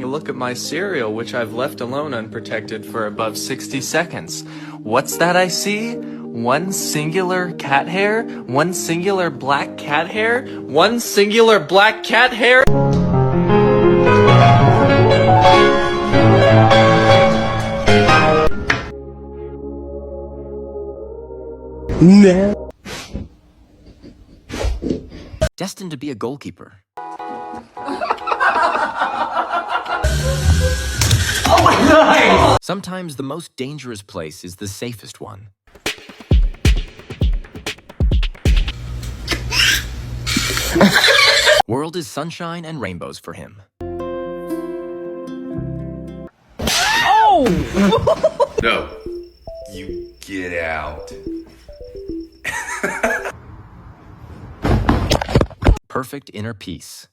a look at my cereal, which I've left alone unprotected for above 60 seconds. What's that I see? One singular cat hair? One singular black cat hair? One singular black cat hair? No. Destined to be a goalkeeper. Oh my God! Sometimes the most dangerous place is the safest one. World is sunshine and rainbows for him. Oh! No. You get out. Perfect inner peace.